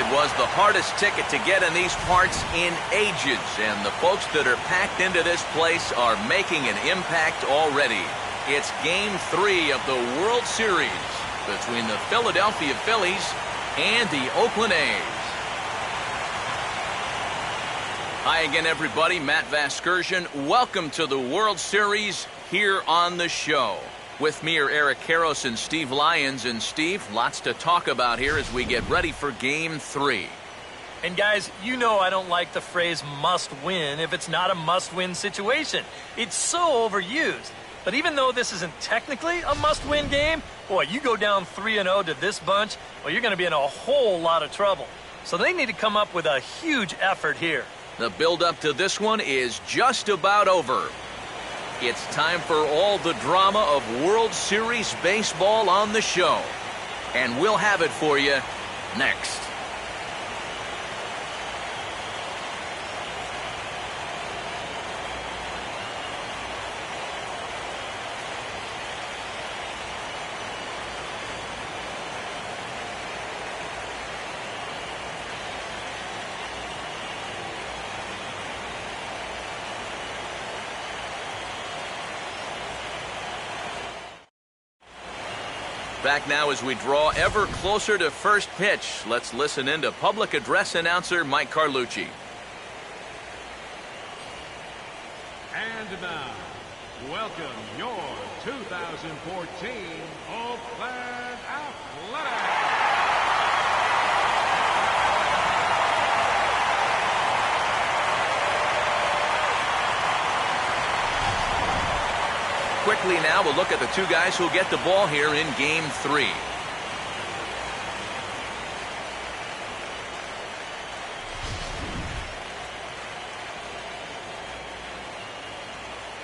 It was the hardest ticket to get in these parts in ages, and the folks that are packed into this place are making an impact already. It's Game 3 of the World Series between the Philadelphia Phillies and the Oakland A's. Hi again, everybody. Matt Vasgersian. Welcome to the World Series here on the show. With me are Eric Karros and Steve Lyons. And Steve, lots to talk about here as we get ready for Game 3. And guys, you know I don't like the phrase must win if it's not a must-win situation. It's so overused. But even though this isn't technically a must-win game, boy, you go down 3-0 to this bunch, well, you're going to be in a whole lot of trouble. So they need to come up with a huge effort here. The build-up to this one is just about over. It's time for all the drama of World Series baseball on the show. And we'll have it for you next. Back now as we draw ever closer to first pitch. Let's listen in to public address announcer Mike Carlucci. And now, welcome your 2014 Oakland Athletics. Quickly now, we'll look at the two guys who'll get the ball here in Game 3.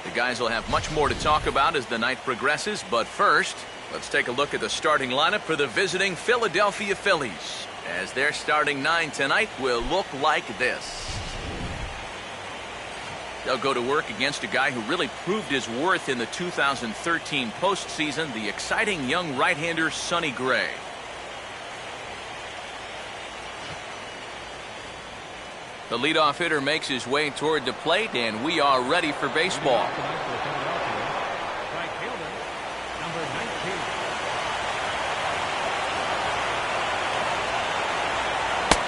The guys will have much more to talk about as the night progresses, but first, let's take a look at the starting lineup for the visiting Philadelphia Phillies, as their starting 9 tonight will look like this. They'll go to work against a guy who really proved his worth in the 2013 postseason, the exciting young right-hander Sonny Gray. The leadoff hitter makes his way toward the plate, and we are ready for baseball.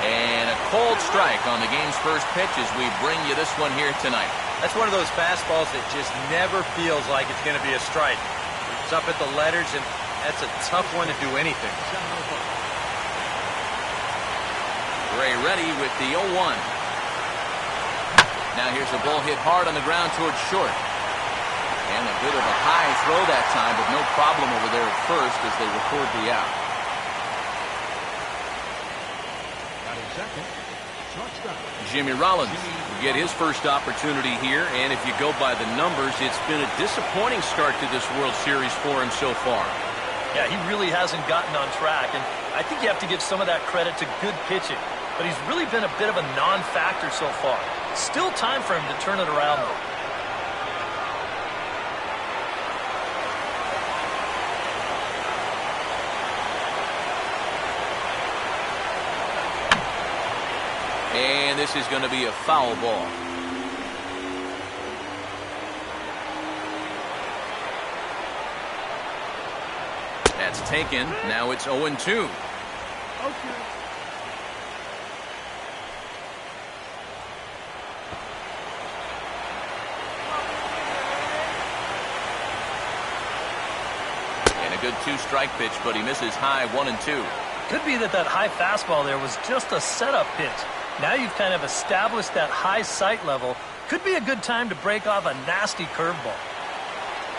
And a cold strike on the game's first pitch as we bring you this one here tonight. That's one of those fastballs that just never feels like it's going to be a strike. It's up at the letters, and that's a tough one to do anything. Gray ready with the 0-1. Now here's a ball hit hard on the ground towards short. And a bit of a high throw that time, but no problem over there at first as they record the out. Jimmy Rollins will get his first opportunity here, and if you go by the numbers, it's been a disappointing start to this World Series for him so far. Yeah, he really hasn't gotten on track, and I think you have to give some of that credit to good pitching. But he's really been a bit of a non-factor so far. Still time for him to turn it around, though. And this is going to be a foul ball. That's taken. Now it's 0-2. Okay. And a good two-strike pitch, but he misses high 1-2. Could be that high fastball there was just a setup pitch. Now you've kind of established that high sight level. Could be a good time to break off a nasty curveball.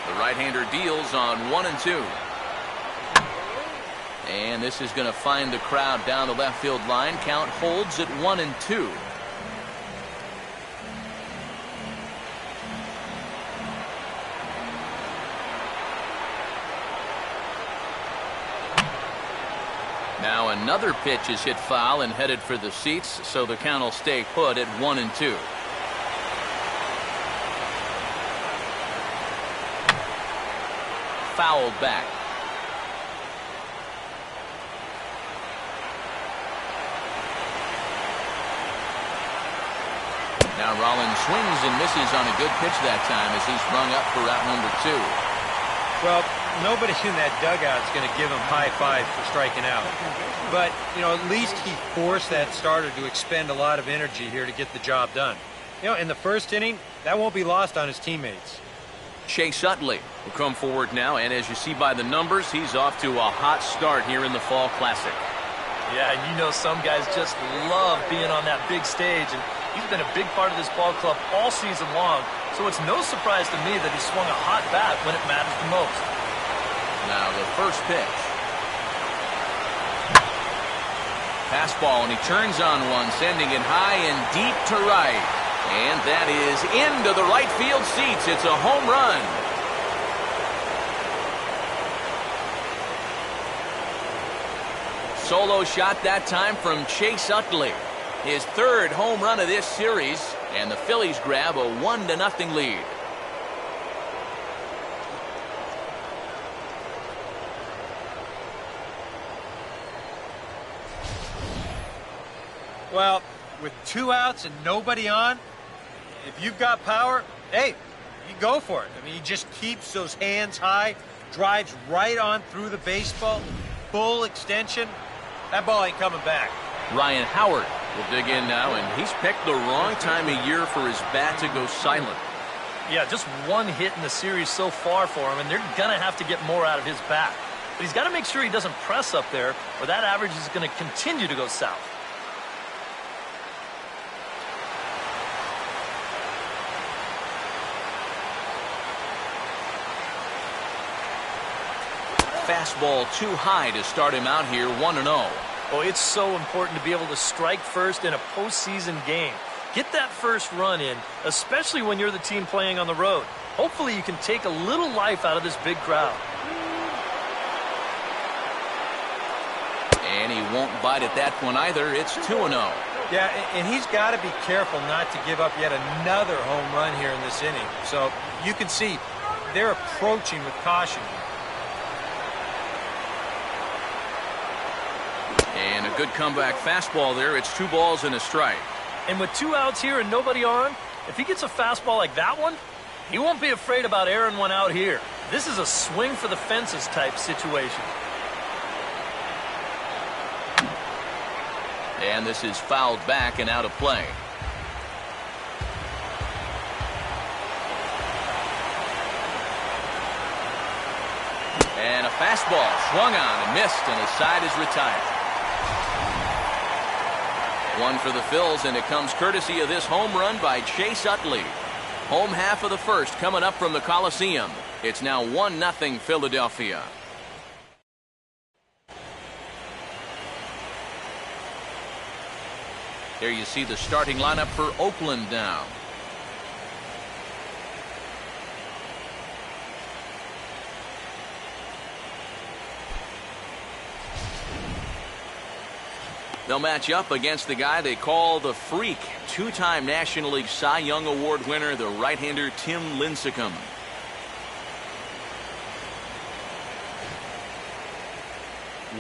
The right-hander deals on 1-2. And this is going to find the crowd down the left field line. Count holds at 1-2. Now another pitch is hit foul and headed for the seats, so the count will stay put at 1-2. Fouled back. Rollins swings and misses on a good pitch that time as he's rung up for out number 2. Well, nobody in that dugout is going to give him high five for striking out. But, you know, at least he forced that starter to expend a lot of energy here to get the job done. You know, in the first inning, that won't be lost on his teammates. Chase Utley will come forward now, and as you see by the numbers, he's off to a hot start here in the Fall Classic. Yeah, you know some guys just love being on that big stage, and he's been a big part of this ball club all season long, so it's no surprise to me that he swung a hot bat when it matters the most. Now the first pitch. Fastball, and he turns on one, sending it high and deep to right. And that is into the right field seats. It's a home run. Solo shot that time from Chase Utley. His third home run of this series, and the Phillies grab a 1-0 lead. Well, with 2 outs and nobody on, if you've got power, hey, you go for it. I mean, he just keeps those hands high, drives right on through the baseball, full extension. That ball ain't coming back. Ryan Howard will dig in now, and he's picked the wrong time of year for his bat to go silent. Yeah, just one hit in the series so far for him, and they're going to have to get more out of his bat. But he's got to make sure he doesn't press up there, or that average is going to continue to go south. Fastball too high to start him out here 1-0. Oh, it's so important to be able to strike first in a postseason game. Get that first run in, especially when you're the team playing on the road. Hopefully you can take a little life out of this big crowd. And he won't bite at that one either. It's 2-0. Yeah, and he's got to be careful not to give up yet another home run here in this inning. So you can see they're approaching with caution. And a good comeback fastball there. It's 2 balls and a strike. And with 2 outs here and nobody on, if he gets a fastball like that one, he won't be afraid about airing one out here. This is a swing for the fences type situation. And this is fouled back and out of play. And a fastball swung on and missed, and his side is retired. One for the Phils, and it comes courtesy of this home run by Chase Utley. Home half of the first coming up from the Coliseum. It's now 1-0 Philadelphia. There you see the starting lineup for Oakland now. They'll match up against the guy they call the Freak, 2-time National League Cy Young Award winner, the right-hander Tim Lincecum.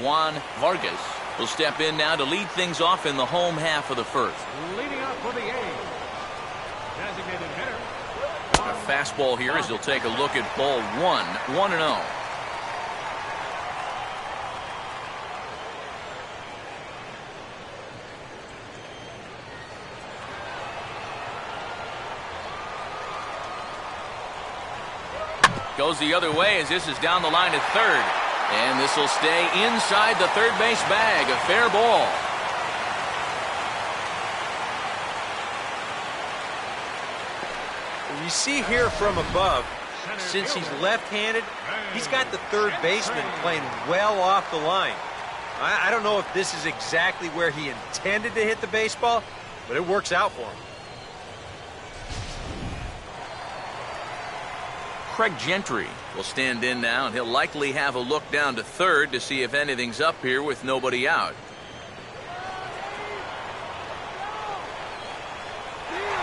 Juan Vargas will step in now to lead things off in the home half of the first. Leading up for the A's, designated hitter. A fastball here as he'll take a look at ball 1, 1-0. Goes the other way as this is down the line at third. And this will stay inside the third base bag. A fair ball. You see here from above, since he's left-handed, he's got the third baseman playing well off the line. I don't know if this is exactly where he intended to hit the baseball, but it works out for him. Craig Gentry will stand in now, and he'll likely have a look down to third to see if anything's up here with nobody out.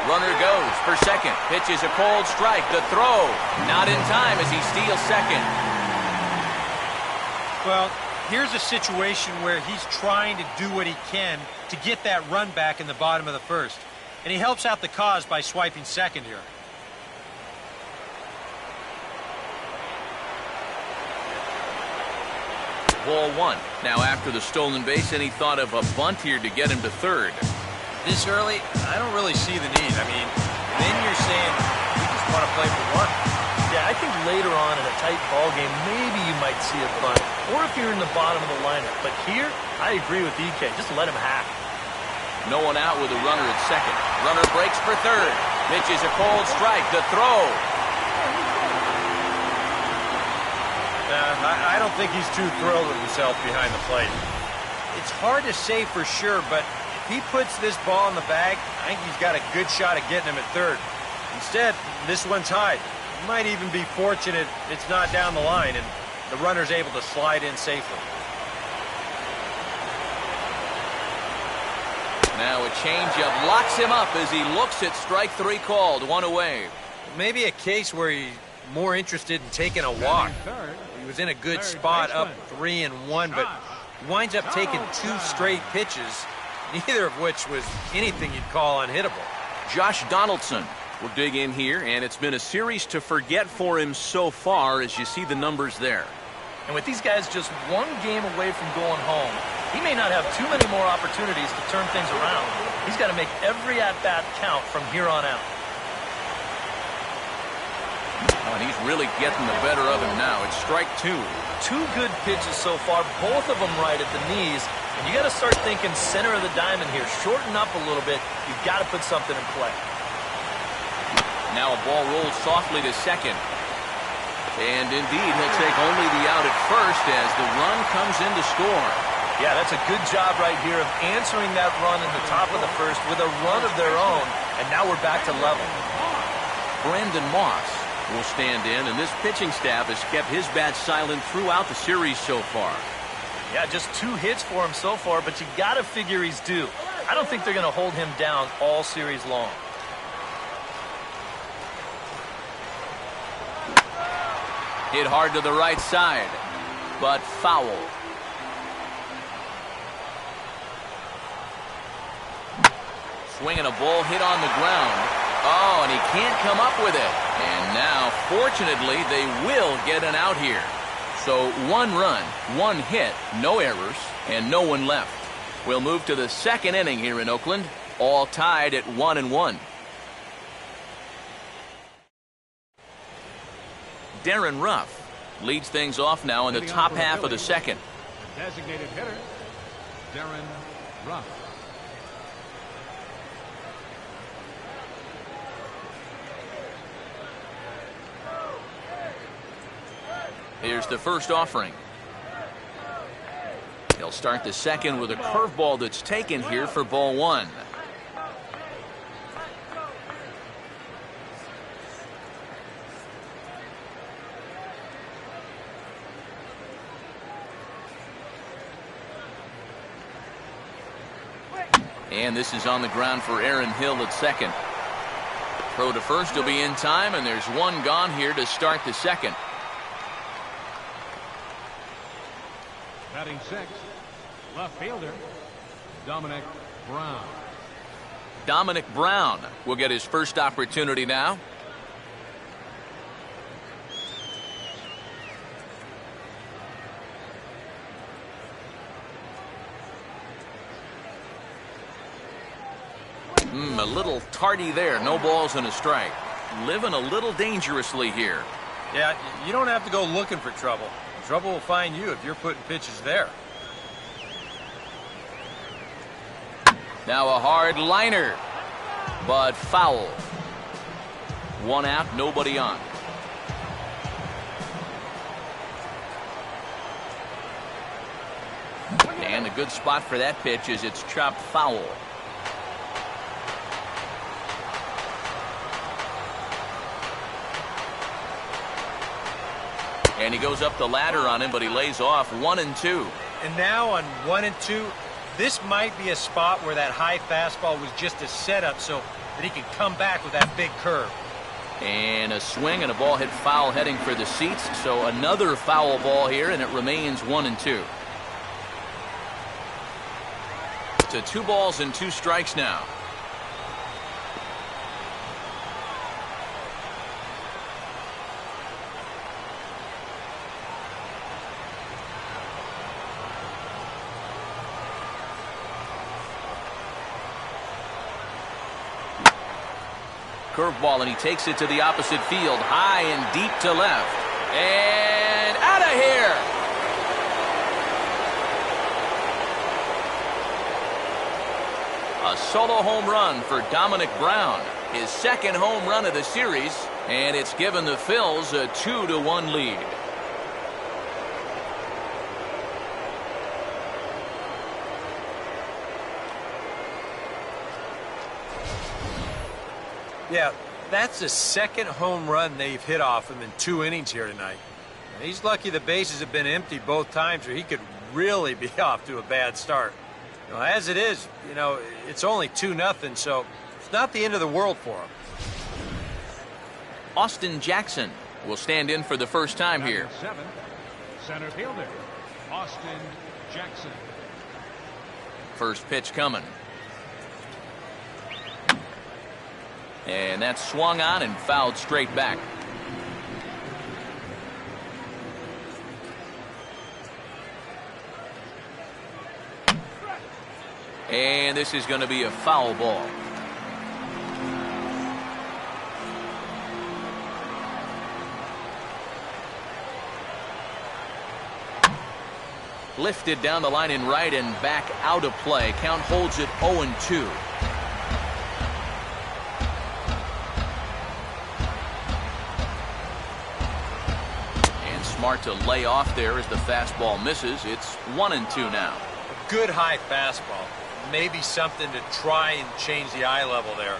Runner goes for second. Pitches a cold strike. The throw not in time as he steals second. Well, here's a situation where he's trying to do what he can to get that run back in the bottom of the first. and he helps out the cause by swiping second here. Ball one. Now after the stolen base, and he thought of a bunt here to get him to third. This early, I don't really see the need. I mean, then you're saying we just want to play for one. Yeah, I think later on in a tight ball game, maybe you might see a bunt, or if you're in the bottom of the lineup. But here, I agree with EK. Just let him hack. No one out with a runner at second. Runner breaks for third. Pitches a cold strike. The throw. I don't think he's too thrilled with himself behind the plate. It's hard to say for sure, but if he puts this ball in the bag, I think he's got a good shot at getting him at third. Instead, this one's high. He might even be fortunate it's not down the line, and the runner's able to slide in safely. Now a changeup locks him up as he looks at strike three called. One away. Maybe a case where he's more interested in taking a walk. He was in a good spot up 3-1, but he winds up taking 2 straight pitches, neither of which was anything you'd call unhittable. Josh Donaldson will dig in here, and it's been a series to forget for him so far as you see the numbers there. And with these guys just one game away from going home, he may not have too many more opportunities to turn things around. He's got to make every at-bat count from here on out. And he's really getting the better of him now. It's strike 2. 2 good pitches so far, both of them right at the knees. And you got to start thinking center of the diamond here. Shorten up a little bit. You've got to put something in play. Now a ball rolls softly to second. And indeed, he'll take only the out at first as the run comes in to score. Yeah, that's a good job right here of answering that run in the top of the first with a run of their own. And now we're back to level. Brandon Moss will stand in, and this pitching staff has kept his bat silent throughout the series so far. Yeah, just 2 hits for him so far, but you got to figure he's due. I don't think they're going to hold him down all series long. Hit hard to the right side, but foul. Swinging a ball hit on the ground. Oh, and he can't come up with it. And now, fortunately, they will get an out here. So 1 run, 1 hit, no errors, and no one left. We'll move to the second inning here in Oakland, all tied at 1-1. Darren Ruff leads things off now in the top half of the second. Designated hitter, Darren Ruff. Here's the first offering. He'll start the second with a curveball that's taken here for ball 1. And this is on the ground for Aaron Hill at second. Throw to first will be in time, and there's 1 gone here to start the second. Batting 6, left fielder, Dominic Brown. Dominic Brown will get his first opportunity now. A little tardy there. No balls and a strike. Living a little dangerously here. Yeah, you don't have to go looking for trouble. Trouble will find you if you're putting pitches there. Now a hard liner, but foul. 1 out, nobody on. And a good spot for that pitch is it's chopped foul. And he goes up the ladder on him, but he lays off 1-2. And now on 1-2, this might be a spot where that high fastball was just a setup so that he can come back with that big curve. And a swing and a ball hit foul heading for the seats. So another foul ball here, and it remains 1-2. To 2 balls and 2 strikes now. curveball, and he takes it to the opposite field, high and deep to left. And out of here! A solo home run for Dominic Brown. His second home run of the series, and it's given the Phils a 2-1 lead. Yeah, that's the second home run they've hit off him in 2 innings here tonight. And he's lucky the bases have been empty both times, or he could really be off to a bad start. As it is, it's only 2-0, so it's not the end of the world for him. Austin Jackson will stand in for the first time here. 7, center fielder, Austin Jackson. First pitch coming. And that's swung on and fouled straight back. And this is going to be a foul ball. Lifted down the line in right and back out of play. Count holds it 0-2. And smart to lay off there as the fastball misses. It's 1-2 now. A good high fastball. Maybe something to try and change the eye level there.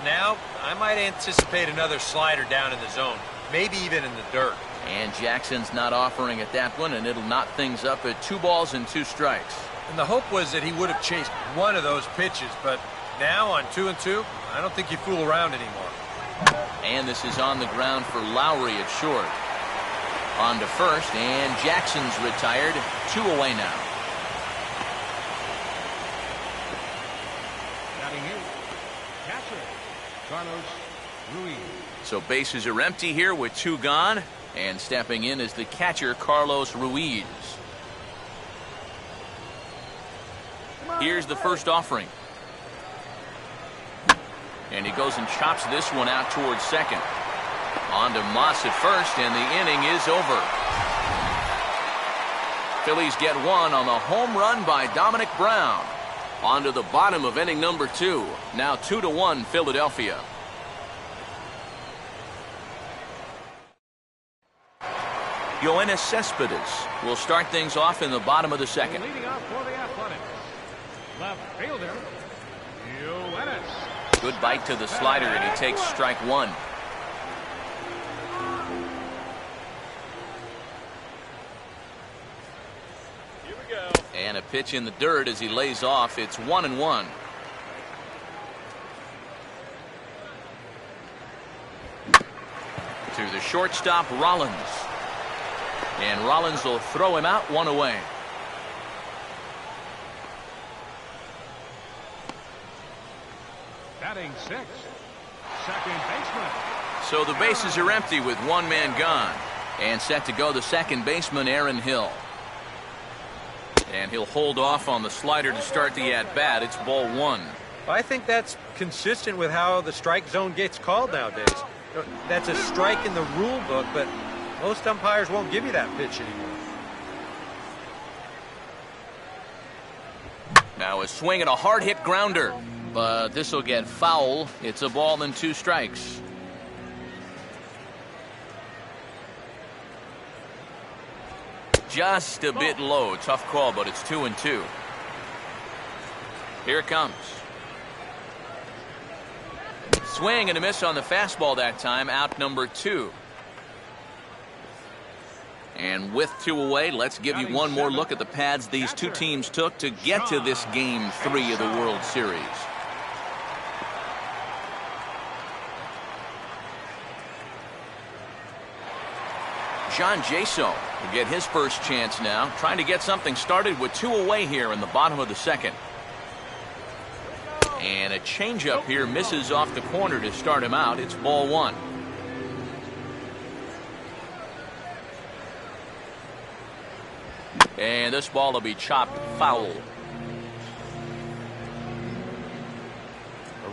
Now, I might anticipate another slider down in the zone. Maybe even in the dirt. And Jackson's not offering at that one, and it'll knot things up at 2 balls and 2 strikes. And the hope was that he would have chased one of those pitches, but now on 2-2, I don't think you fool around anymore. And this is on the ground for Lowry at short. On to first, and Jackson's retired. 2 away now. Batting in, catcher, Carlos Ruiz. So bases are empty here with 2 gone. And stepping in is the catcher, Carlos Ruiz. Here's the first offering. And he goes and chops this one out towards second. On to Moss at first, and the inning is over. Phillies get one on the home run by Dominic Brown. On to the bottom of inning number 2. Now 2-1 Philadelphia. Yoenis Cespedes will start things off in the bottom of the second. Leading off for the Athletics, left fielder, Yoenis. Good bite to the slider, and he takes strike 1. Here we go. And a pitch in the dirt as he lays off. It's 1-1. To the shortstop, Rollins. And Rollins will throw him out, 1 away. Batting 6, second baseman. So the bases are empty with 1 man gone. And set to go the second baseman, Aaron Hill. And he'll hold off on the slider to start the at-bat. It's ball 1. I think that's consistent with how the strike zone gets called nowadays. That's a strike in the rule book, but most umpires won't give you that pitch anymore. Now a swing and a hard hit grounder, but this will get foul. It's a ball and 2 strikes. Just a bit low. Tough call, but it's 2-2. Here it comes. Swing and a miss on the fastball that time. Out number 2. And with 2 away, let's give you one more look at the pads these 2 teams took to get to this Game 3 of the World Series. John Jaso will get his first chance now, trying to get something started with 2 away here in the bottom of the second. And a changeup here misses off the corner to start him out. It's ball 1. And this ball will be chopped foul.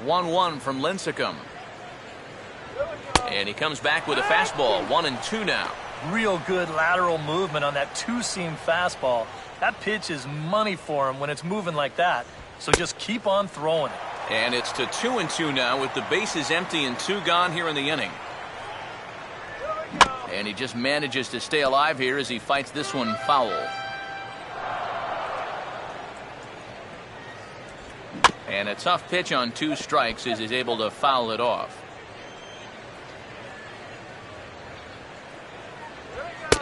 1-1 from Lincecum. And he comes back with a fastball, 1-2 now. Real good lateral movement on that two-seam fastball. That pitch is money for him when it's moving like that. So just keep on throwing it. And it's to 2-2 now with the bases empty and 2 gone here in the inning. And he just manages to stay alive here as he fights this one foul. And a tough pitch on 2 strikes as he's able to foul it off.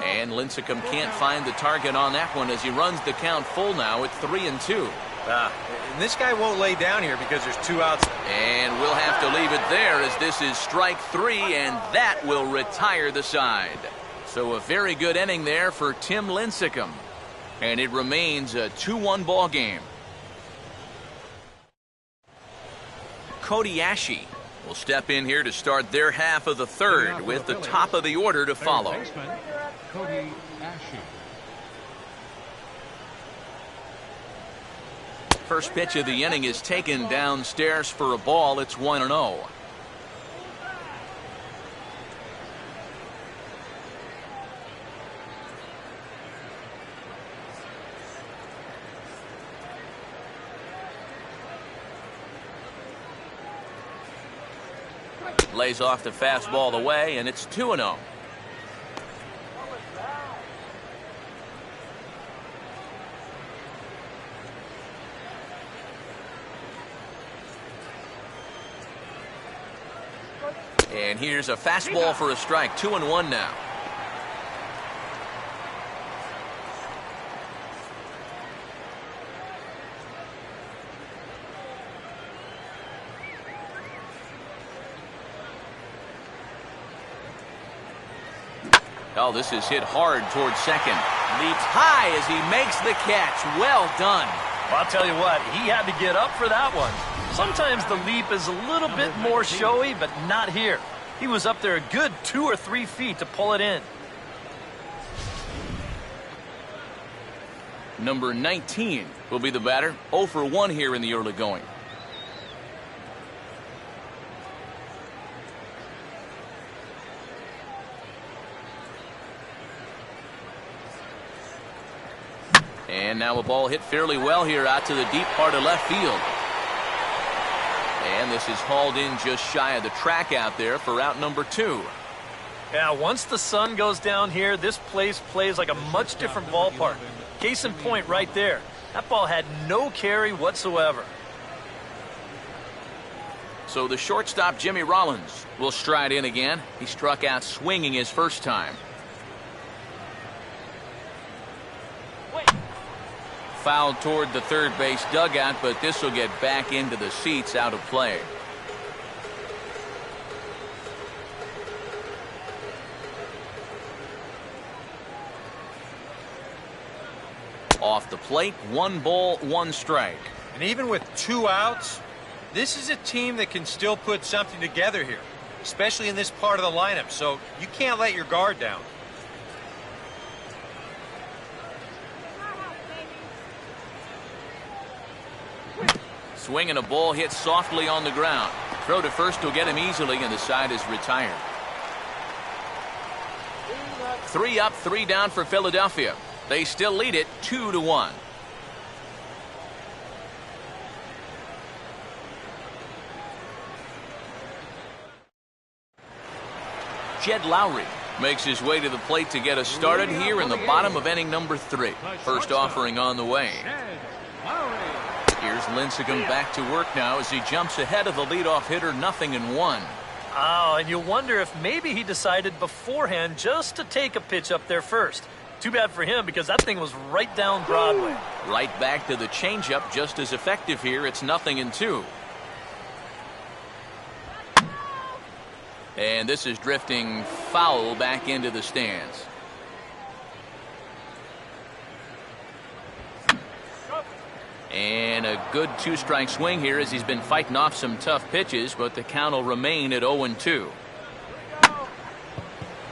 And Lincecum can't find the target on that one as he runs the count full now at 3-2. And this guy won't lay down here because there's 2 outs. And we'll have to leave it there as this is strike 3, and that will retire the side. So a very good inning there for Tim Lincecum. And it remains a 2-1 ball game. Cody Ashe will step in here to start their half of the third with the top of the order to follow. Cody Ashe. First pitch of the inning is taken downstairs for a ball. It's 1-0. Lays off the fastball away, and it's 2-0. And here's a fastball for a strike. 2-1 now. Oh, this is hit hard towards second. Leaps high as he makes the catch. Well done. Well, I'll tell you what, he had to get up for that one. Sometimes the leap is a little bit more showy, but not here. He was up there a good 2 or 3 feet to pull it in. Number 19 will be the batter. 0 for 1 here in the early going. And now a ball hit fairly well here out to the deep part of left field. And this is hauled in just shy of the track out there for out number 2. Yeah, once the sun goes down here, this place plays like a much different ballpark. Case in point right there. That ball had no carry whatsoever. So the shortstop, Jimmy Rollins, will stride in again. He struck out swinging his first time. Fouled toward the third base dugout, but this will get back into the seats out of play. Off the plate, 1 ball, 1 strike. And even with 2 outs, this is a team that can still put something together here, especially in this part of the lineup, so you can't let your guard down. Swing and a ball hit softly on the ground. Throw to first will get him easily, and the side is retired. 3 up, 3 down for Philadelphia. They still lead it 2-1. Jed Lowry makes his way to the plate to get us started here in the bottom of inning number 3. First offering on the way. Here's Lincecum back to work now as he jumps ahead of the leadoff hitter, 0-1. Oh, and you wonder if maybe he decided beforehand just to take a pitch up there first. Too bad for him because that thing was right down Broadway. Right back to the changeup, just as effective here. It's 0-2. And this is drifting foul back into the stands. And a good 2-strike swing here as he's been fighting off some tough pitches, but the count will remain at 0-2.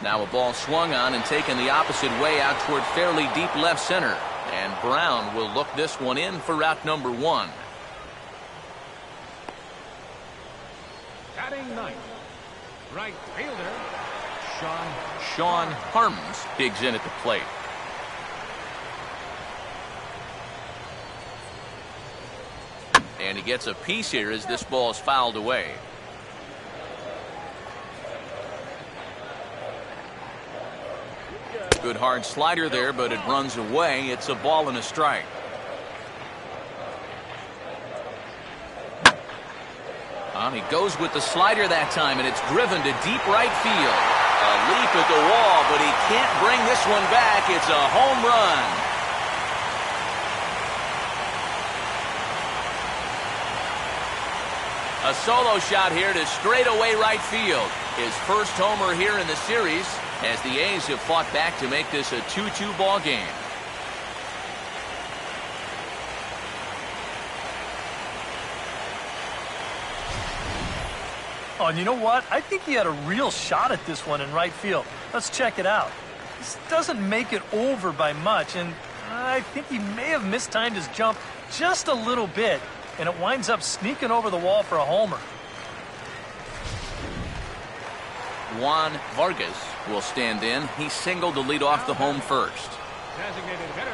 Now a ball swung on and taken the opposite way out toward fairly deep left center. And Brown will look this one in for out number 1. Batting 9th, Right fielder, Sean Harms digs in at the plate. And he gets a piece here as this ball is fouled away. Good hard slider there, but it runs away. It's a ball and a strike. He goes with the slider that time, and it's driven to deep right field. A leap at the wall, but he can't bring this one back. It's a home run. A solo shot here to straightaway right field. His first homer here in the series, as the A's have fought back to make this a 2-2 ball game. Oh, and you know what? I think he had a real shot at this one in right field. Let's check it out. This doesn't make it over by much, and I think he may have mistimed his jump just a little bit, and it winds up sneaking over the wall for a homer. Juan Vargas will stand in. He singled to lead off the home first. designated hitter,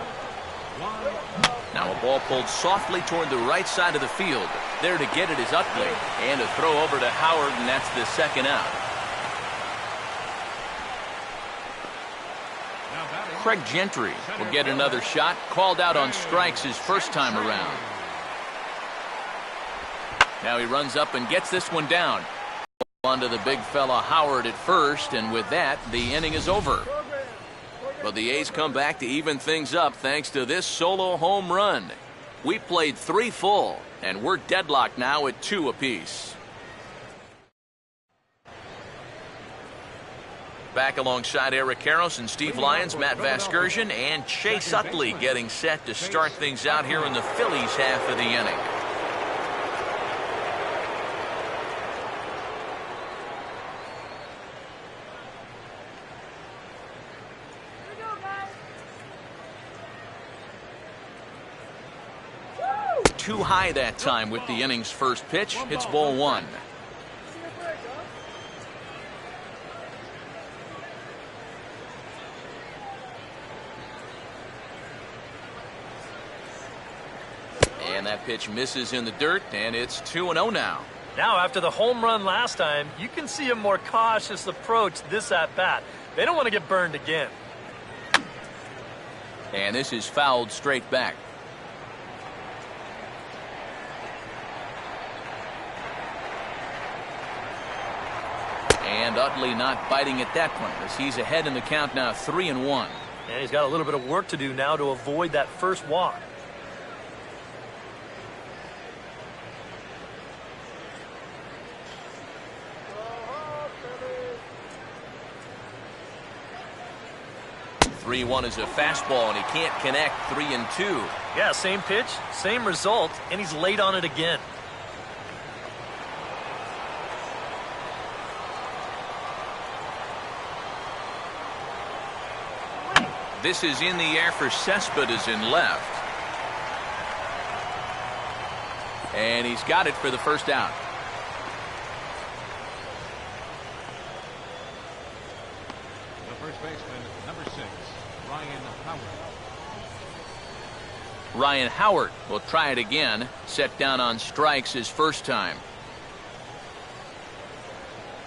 Now a ball pulled softly toward the right side of the field. There to get it is Utley. And a throw over to Howard, and that's the second out. Craig Gentry will get another shot. Called out on strikes his first time around. Now he runs up and gets this one down. Onto the big fella Howard at first, and with that, the inning is over. But the A's come back to even things up thanks to this solo home run. We played 3 full, and we're deadlocked now at 2 apiece. Back alongside Eric Karros and Steve Lyons, Matt Vasgersian, and Chase Utley getting set to start things out here in the Phillies half of the inning. Too high that time with the inning's first pitch. It's ball 1. And that pitch misses in the dirt, and it's 2-0 now. Now, after the home run last time, you can see a more cautious approach this at-bat. They don't want to get burned again. And this is fouled straight back. And Utley not biting at that point as he's ahead in the count now 3-1. And he's got a little bit of work to do now to avoid that first walk. Three-1 is a fastball, and he can't connect. 3-2. Yeah, same pitch, same result, and he's late on it again. This is in the air for Cespedes in left. And he's got it for the first out. the first baseman, number 6, Ryan Howard. Ryan Howard will try it again. Set down on strikes his first time.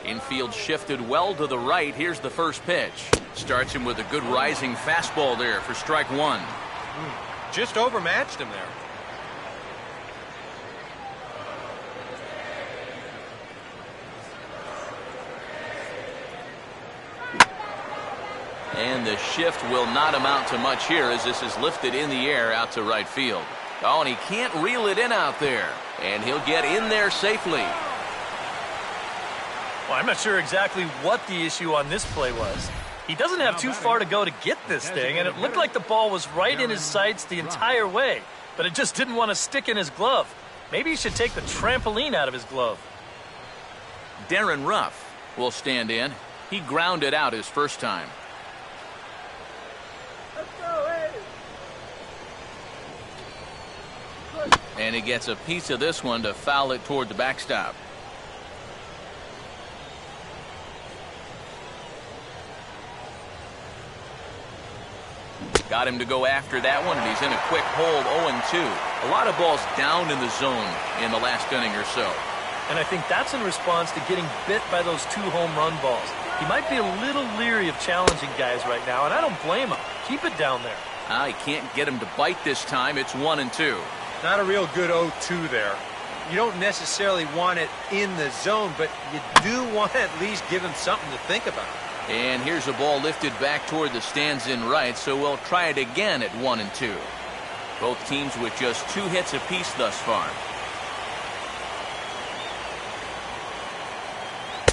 Infield shifted well to the right. Here's the first pitch. Starts him with a good rising fastball there for strike 1. Just overmatched him there. And the shift will not amount to much here as this is lifted in the air out to right field. Oh, and he can't reel it in out there. And he'll get in there safely. Well, I'm not sure exactly what the issue on this play was. He doesn't have too far to go to get this thing, and it looked like the ball was right in his sights the entire way, but it just didn't want to stick in his glove. Maybe he should take the trampoline out of his glove. Darren Ruff will stand in. He grounded out his first time. And he gets a piece of this one to foul it toward the backstop. Got him to go after that one, and he's in a quick hold, 0-2. A lot of balls down in the zone in the last inning or so. And I think that's in response to getting bit by those 2 home run balls. He might be a little leery of challenging guys right now, and I don't blame him. Keep it down there. He can't get him to bite this time. It's 1-2. Not a real good 0-2 there. You don't necessarily want it in the zone, but you do want to at least give him something to think about. And here's a ball lifted back toward the stands in right, so we'll try it again at 1-2. Both teams with just 2 hits apiece thus far.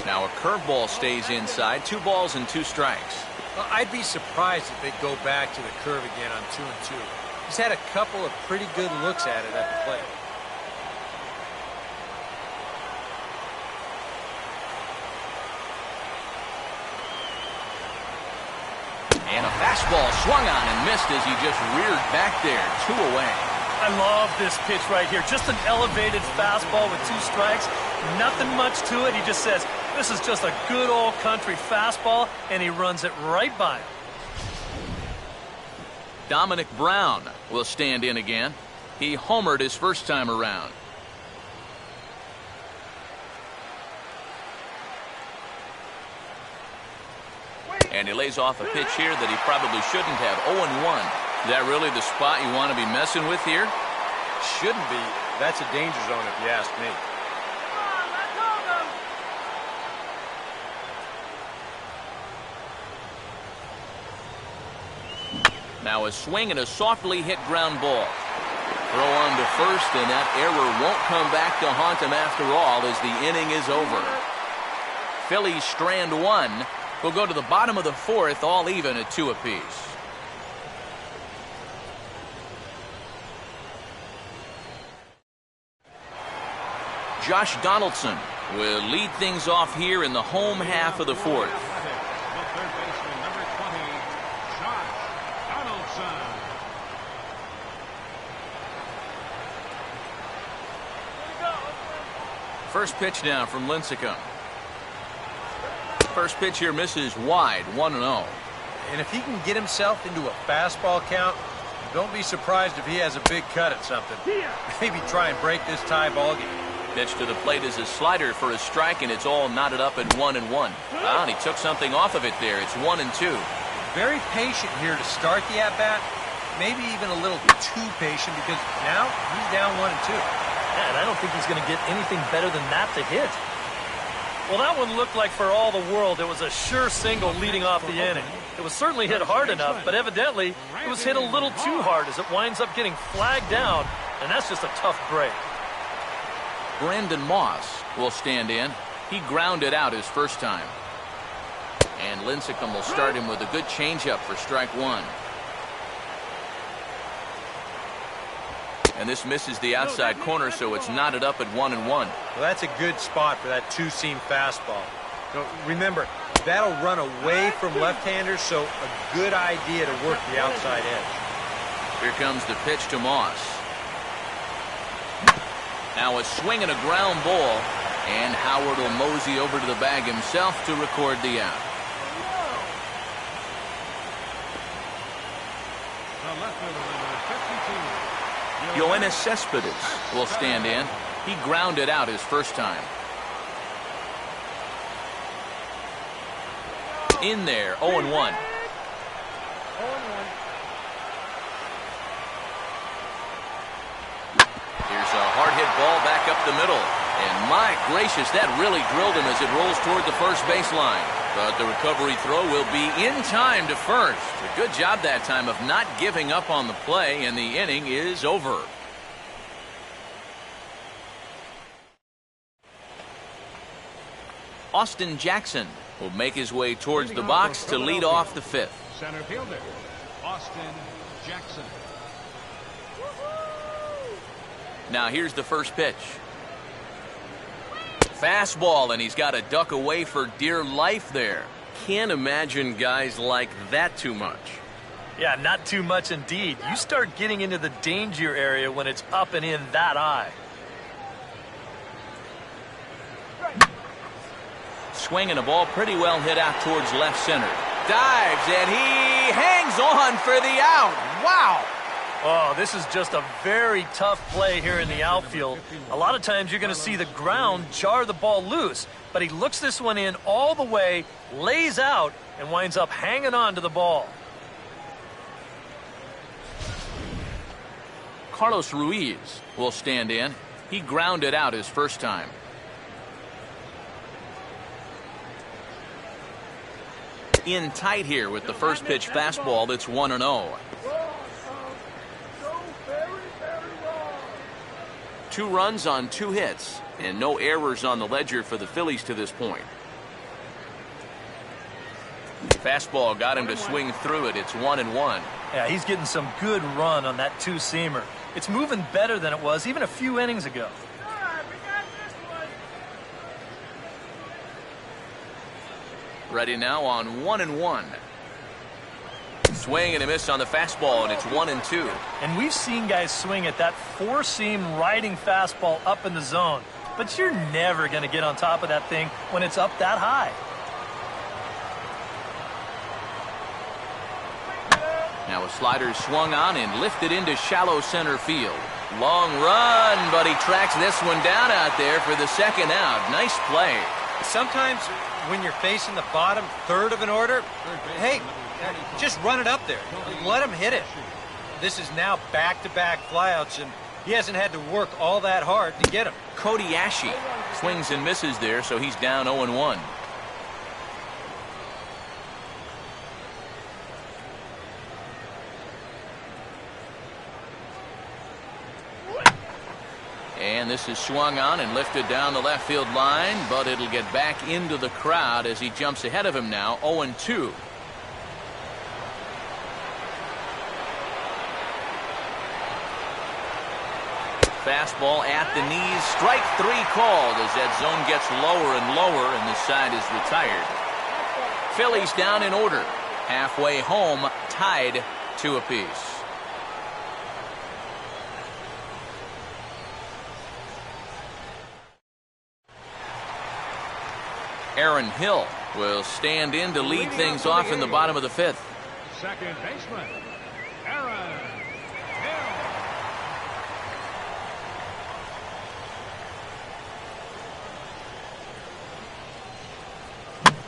Now a curveball stays inside. 2 balls and 2 strikes. Well, I'd be surprised if they go back to the curve again on 2-2. He's had a couple of pretty good looks at it at the plate. And a fastball swung on and missed as he just reared back there. 2 away. I love this pitch right here. Just an elevated fastball with 2 strikes. Nothing much to it. He just says, this is just a good old country fastball, and he runs it right by him. Dominic Brown will stand in again. He homered his first time around. And he lays off a pitch here that he probably shouldn't have. 0-1. Is that really the spot you want to be messing with here? Shouldn't be. That's a danger zone if you ask me. Now a swing and a softly hit ground ball. Throw on to first, and that error won't come back to haunt him after all as the inning is over. Phillies strand 1. We'll go to the bottom of the 4th, all even at 2 apiece. Josh Donaldson will lead things off here in the home half of the 4th. The third baseman, number 20, Josh Donaldson. First pitch now from Lincecum. First pitch here misses wide, 1-0. And if he can get himself into a fastball count, don't be surprised if he has a big cut at something. Maybe try and break this tie ball game. Pitch to the plate is a slider for a strike, and it's all knotted up at 1-1. And he took something off of it there. It's 1-2. Very patient here to start the at-bat. Maybe even a little too patient because now he's down 1-2. Man, I don't think he's going to get anything better than that to hit. Well, that one looked like for all the world it was a sure single leading off the inning. It was certainly hit hard enough, but evidently it was hit a little too hard as it winds up getting flagged down, and that's just a tough break. Brandon Moss will stand in. He grounded out his first time. And Lincecum will start him with a good changeup for strike 1. And this misses the outside corner, so it's knotted up at 1-1. Well, that's a good spot for that 2-seam fastball. Remember, that'll run away from left-handers, so a good idea to work the outside edge. Here comes the pitch to Moss. Now a swing and a ground ball, and Howard will mosey over to the bag himself to record the out. The left fielder, number 52. Yoenis Cespedes will stand in. He grounded out his first time. In there, 0-1. Here's a hard hit ball back up the middle. And my gracious, that really drilled him as it rolls toward the first baseline. But the recovery throw will be in time to first. A good job that time of not giving up on the play, and the inning is over. Austin Jackson will make his way towards the box to lead off the 5th. Center fielder, Austin Jackson. Now here's the first pitch. Fastball, and he's got to duck away for dear life there. Can't imagine guys like that too much. Yeah, not too much indeed. You start getting into the danger area when it's up and in that high. Swinging a ball pretty well hit out towards left center. Dives, and he hangs hangs on for the out. Wow. Oh, this is just a very tough play here in the outfield. A lot of times you're going to see the ground jar the ball loose, but he looks this one in all the way, lays out, and winds up hanging on to the ball. Carlos Ruiz will stand in. He grounded out his first time. In tight here with the first pitch fastball that's 1-0. 2 runs on 2 hits, and no errors on the ledger for the Phillies to this point. Fastball got him to swing through it. It's 1-1. Yeah, he's getting some good run on that two-seamer. It's moving better than it was even a few innings ago. Ready now on 1-1. Swing and a miss on the fastball, and it's 1-2. And we've seen guys swing at that 4-seam riding fastball up in the zone, but you're never going to get on top of that thing when it's up that high. Now a slider swung on and lifted into shallow center field. Long run, but he tracks this one down out there for the second out. Nice play. Sometimes when you're facing the bottom third of an order, hey, just run it up there. Let him hit it. This is now back-to-back flyouts, and he hasn't had to work all that hard to get him. Cody Ashe swings and misses there, so he's down 0-1. And this is swung on and lifted down the left field line, but it'll get back into the crowd as he jumps ahead of him now, 0-2. Fastball at the knees, strike 3 called as that zone gets lower and lower and the side is retired. Phillies down in order, halfway home, tied 2 apiece. Aaron Hill will stand in to lead things off in the bottom of the 5th. Second baseman, Aaron Hill.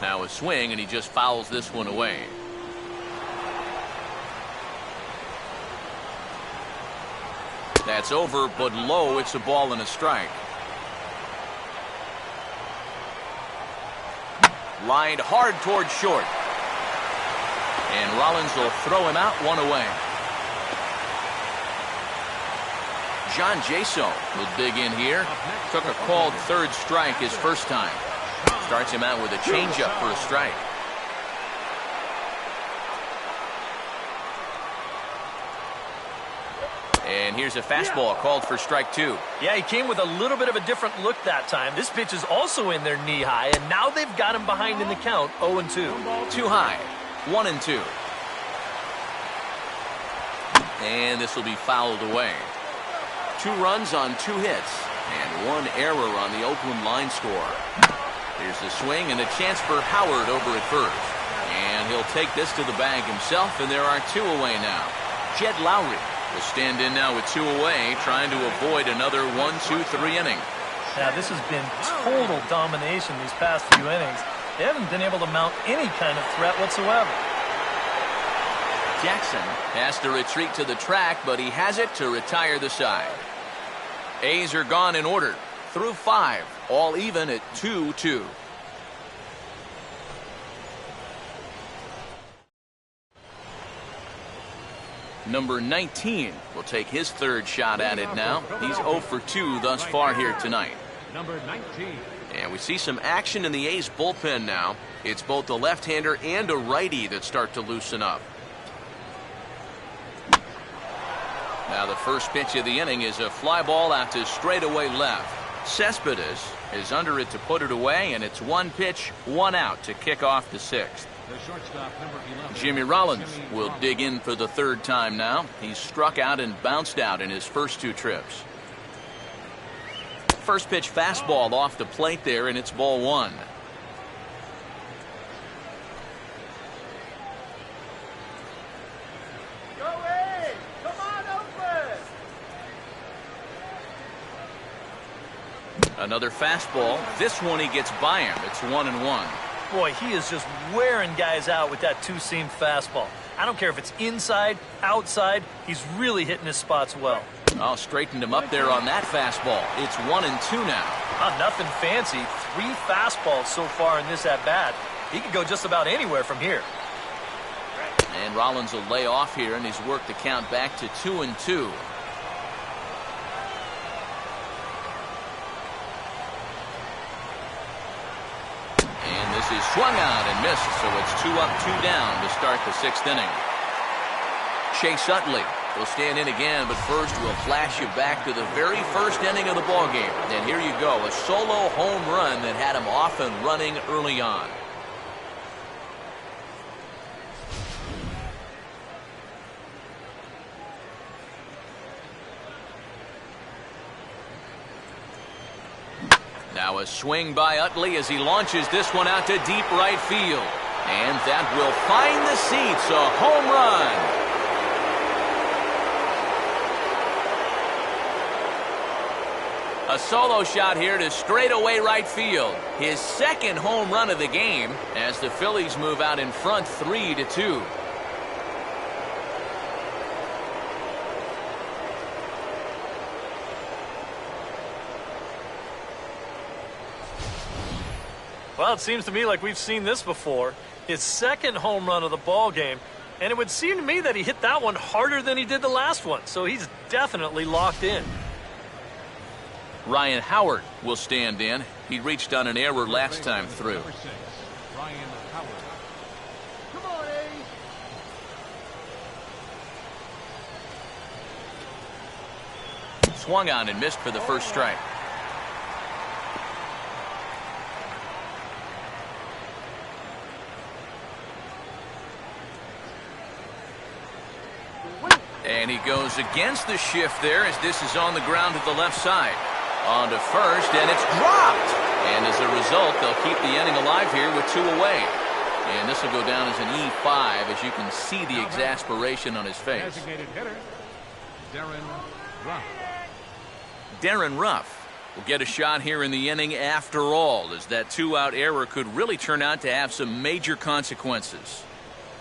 Now a swing, and he just fouls this one away. That's over, but low. It's a ball and a strike. Lined hard toward short. And Rollins will throw him out, 1 away. John Jaso will dig in here. Took a called third strike his first time. Starts him out with a changeup for a strike. And here's a fastball called for strike 2. Yeah, he came with a little bit of a different look that time. This pitch is also in there knee high, and now they've got him behind in the count, 0-2. Too high, 1-2. And this will be fouled away. 2 runs on 2 hits, and 1 error on the Oakland line score. Here's the swing and a chance for Howard over at first. And he'll take this to the bag himself, and there are 2 away now. Jed Lowry will stand in now with 2 away, trying to avoid another 1-2-3 inning. Now, this has been total domination these past few innings. They haven't been able to mount any kind of threat whatsoever. Jackson has to retreat to the track, but he has it to retire the side. A's are gone in order through 5, all even at 2-2. Number 19 will take his 3rd shot at it now. He's 0 for 2 thus far here tonight. Number 19. And we see some action in the A's bullpen now. It's both a left-hander and a righty that start to loosen up. Now the first pitch of the inning is a fly ball out to straightaway left. Cespedes is under it to put it away, and it's 1 pitch, 1 out to kick off the 6th. The shortstop, number 11. Jimmy Rollins will dig in for the 3rd time now. He's struck out and bounced out in his first 2 trips. First pitch fastball off the plate there, and it's ball 1. Another fastball. This one he gets by him. It's 1-1. Boy, he is just wearing guys out with that two-seam fastball. I don't care if it's inside, outside, he's really hitting his spots well. Oh, straightened him up there on that fastball. It's 1-2 now. Nothing fancy. 3 fastballs so far in this at-bat. He could go just about anywhere from here. And Rollins will lay off here, and he's worked the count back to 2-2. And this is swung on and missed, so it's 2 up, 2 down to start the 6th inning. Chase Utley will stand in again, but first we'll flash you back to the very first inning of the ballgame. And here you go, a solo home run that had him off and running early on. Now a swing by Utley as he launches this one out to deep right field. And that will find the seats, a home run. A solo shot here to straightaway right field. His 2nd home run of the game as the Phillies move out in front 3-2. Well, it seems to me like we've seen this before. His 2nd home run of the ball game, and it would seem to me that he hit that one harder than he did the last one, so he's definitely locked in. Ryan Howard will stand in. He reached on an error last time through. Number 6, Ryan Howard. Come on, A. Swung on and missed for the first strike. And he goes against the shift there as this is on the ground to the left side. On to first, and it's dropped. And as a result, they'll keep the inning alive here with 2 away. And this will go down as an E5 as you can see the exasperation on his face. Designated hitter, Darren Ruff. Darren Ruff will get a shot here in the inning after all, as that 2-out error could really turn out to have some major consequences.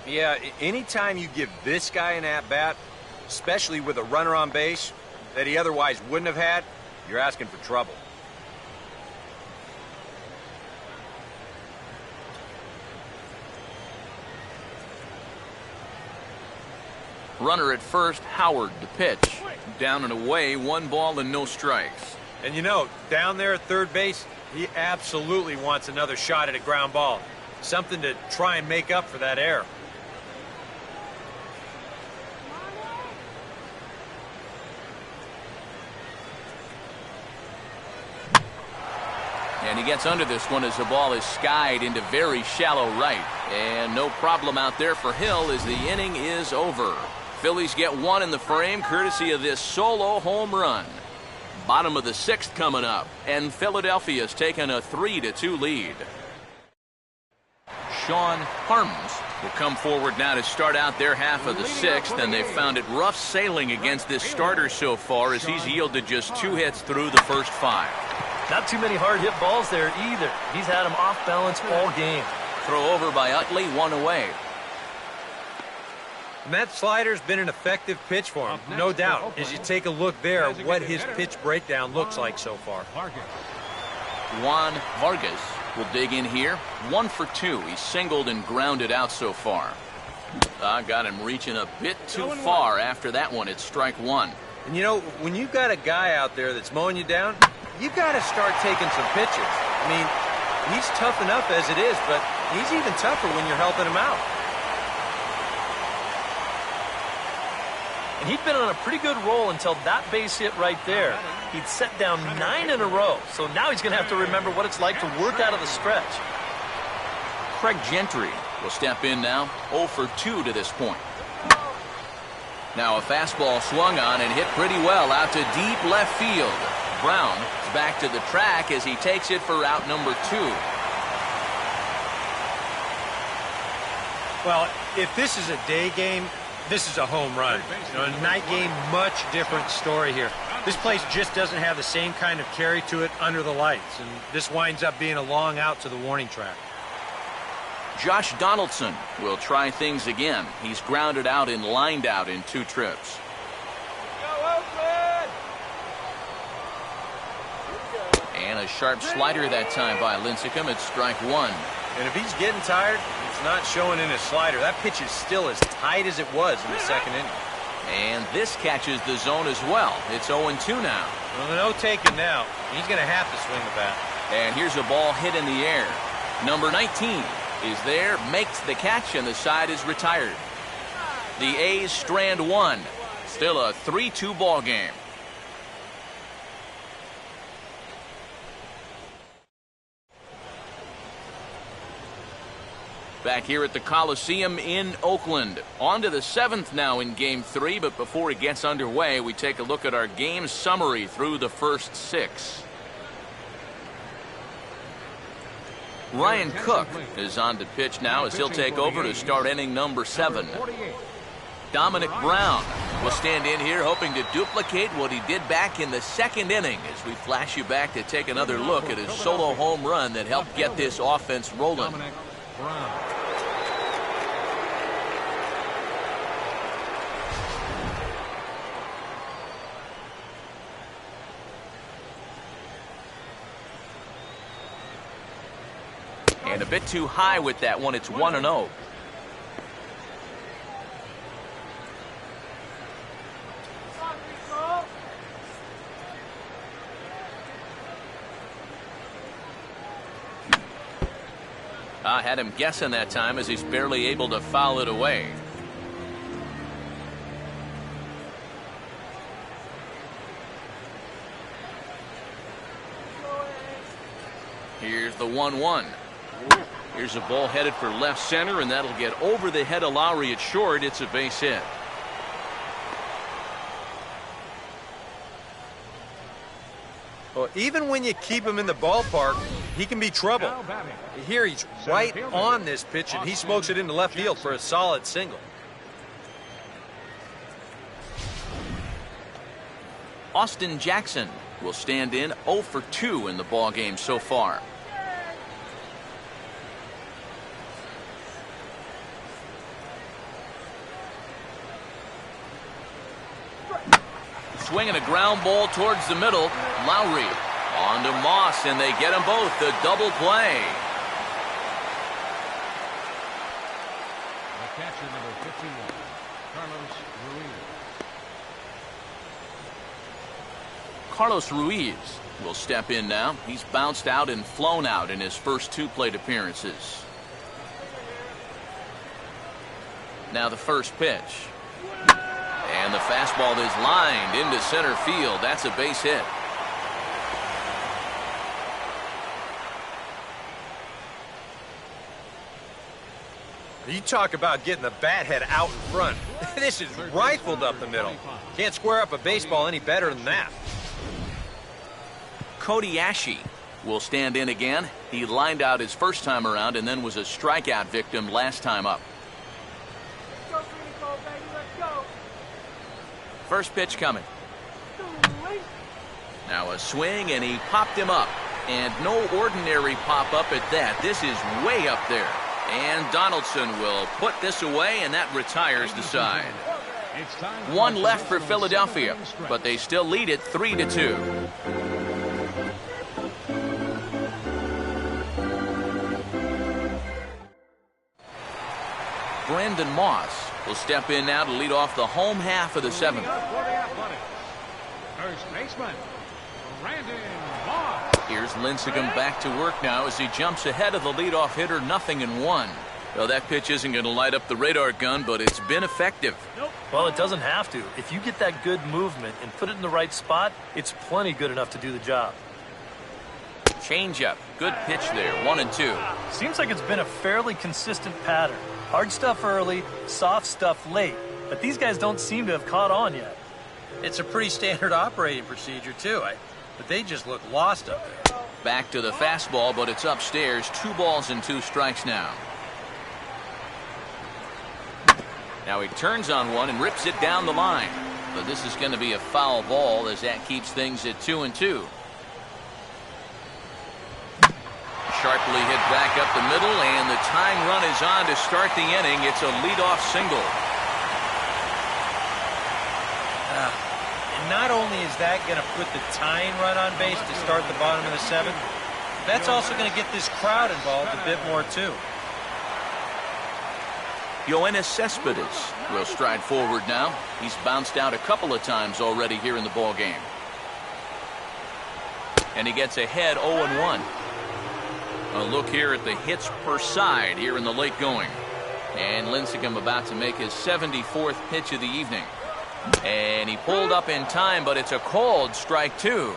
Yeah, anytime you give this guy an at-bat, especially with a runner on base that he otherwise wouldn't have had, you're asking for trouble. Runner at first, Howard the pitch. Down and away, 1 ball and no strikes. And you know, down there at third base, he absolutely wants another shot at a ground ball. Something to try and make up for that error. And he gets under this one as the ball is skied into very shallow right. And no problem out there for Hill as the inning is over. Phillies get 1 in the frame courtesy of this solo home run. Bottom of the 6th coming up, and Philadelphia's taken a 3-2 lead. Sean Harms will come forward now to start out their half of the 6th, and they've found it rough sailing against this starter so far as he's yielded just 2 hits through the first 5. Not too many hard hit balls there either. He's had them off balance all game. Throw over by Utley, 1 away. And that slider's been an effective pitch for him, no doubt. As you take a look there, what his pitch breakdown looks like so far. Juan Vargas will dig in here. 1 for 2. He's singled and grounded out so far. Got him reaching a bit too far after that one. It's strike 1. And you know, when you've got a guy out there that's mowing you down, you've got to start taking some pitches. I mean, he's tough enough as it is, but he's even tougher when you're helping him out. And he'd been on a pretty good roll until that base hit right there. He'd set down 9 in a row, so now he's going to have to remember what it's like to work out of the stretch. Craig Gentry will step in now, 0 for 2 to this point. Now a fastball swung on and hit pretty well out to deep left field. Brown is back to the track as he takes it for out number 2. Well, if this is a day game, this is a home run. You know, a night game, much different story here. This place just doesn't have the same kind of carry to it under the lights, and this winds up being a long out to the warning track. Josh Donaldson will try things again. He's grounded out and lined out in 2 trips. And a sharp slider that time by Lincecum. It's strike 1. And if he's getting tired, it's not showing in his slider. That pitch is still as tight as it was in the second inning. And this catches the zone as well. It's 0-2 now. Well, no taking now. He's going to have to swing the bat. And here's a ball hit in the air. Number 19 is there, makes the catch, and the side is retired. The A's strand 1. Still a 3-2 ball game. Back here at the Coliseum in Oakland. On to the 7th now in Game 3, but before it gets underway, we take a look at our game summary through the first 6. Ryan Cook is on to pitch now as he'll take over to start inning number 7. Dominic Brown will stand in here hoping to duplicate what he did back in the 2nd inning as we flash you back to take another look at his solo home run that helped get this offense rolling. And a bit too high with that one. It's 1-0. I had him guessing that time as he's barely able to foul it away. Here's the 1-1. Here's a ball headed for left center, and that'll get over the head of Lowry at short. It's a base hit. Well, even when you keep him in the ballpark, he can be trouble. Here he's right on this pitch, and he smokes it into left field for a solid single. Austin Jackson will stand in 0 for 2 in the ball game so far. Swinging a ground ball towards the middle. Lowry on to Moss, and they get them both. The double play. The catcher, number 51, Carlos Ruiz. Carlos Ruiz will step in now. He's bounced out and flown out in his first 2 plate appearances. Now the first pitch. And the fastball is lined into center field. That's a base hit. You talk about getting the bat head out in front. This is rifled up the middle. Can't square up a baseball any better than that. Cody Ashe will stand in again. He lined out his first time around and then was a strikeout victim last time up. First pitch coming. Now a swing, and he popped him up. And no ordinary pop-up at that. This is way up there. And Donaldson will put this away, and that retires the side. 1 left for Philadelphia, but they still lead it 3-2. Brandon Moss will step in now to lead off the home half of the 7th. First baseman, Brandon Moss. Here's Lincecum back to work now as he jumps ahead of the leadoff hitter, 0-1. Well, that pitch isn't going to light up the radar gun, but it's been effective. Well, it doesn't have to. If you get that good movement and put it in the right spot, it's plenty good enough to do the job. Changeup. Good pitch there. 1-2. Seems like it's been a fairly consistent pattern. Hard stuff early, soft stuff late. But these guys don't seem to have caught on yet. It's a pretty standard operating procedure, too. But they just look lost up there. Back to the fastball, but it's upstairs. 2 balls and 2 strikes now. Now he turns on one and rips it down the line. but this is going to be a foul ball as that keeps things at 2-2. Sharply hit back up the middle, and the tying run is on to start the inning. It's a leadoff single. And not only is that going to put the tying run on base to start the bottom of the 7th, that's also going to get this crowd involved a bit more too. Yoenis Cespedes will stride forward now. He's bounced out a couple of times already here in the ball game. And he gets ahead 0-1. A look here at the hits per side here in the late going. And Lincecum about to make his 74th pitch of the evening. And he pulled up in time, but it's a called strike 2.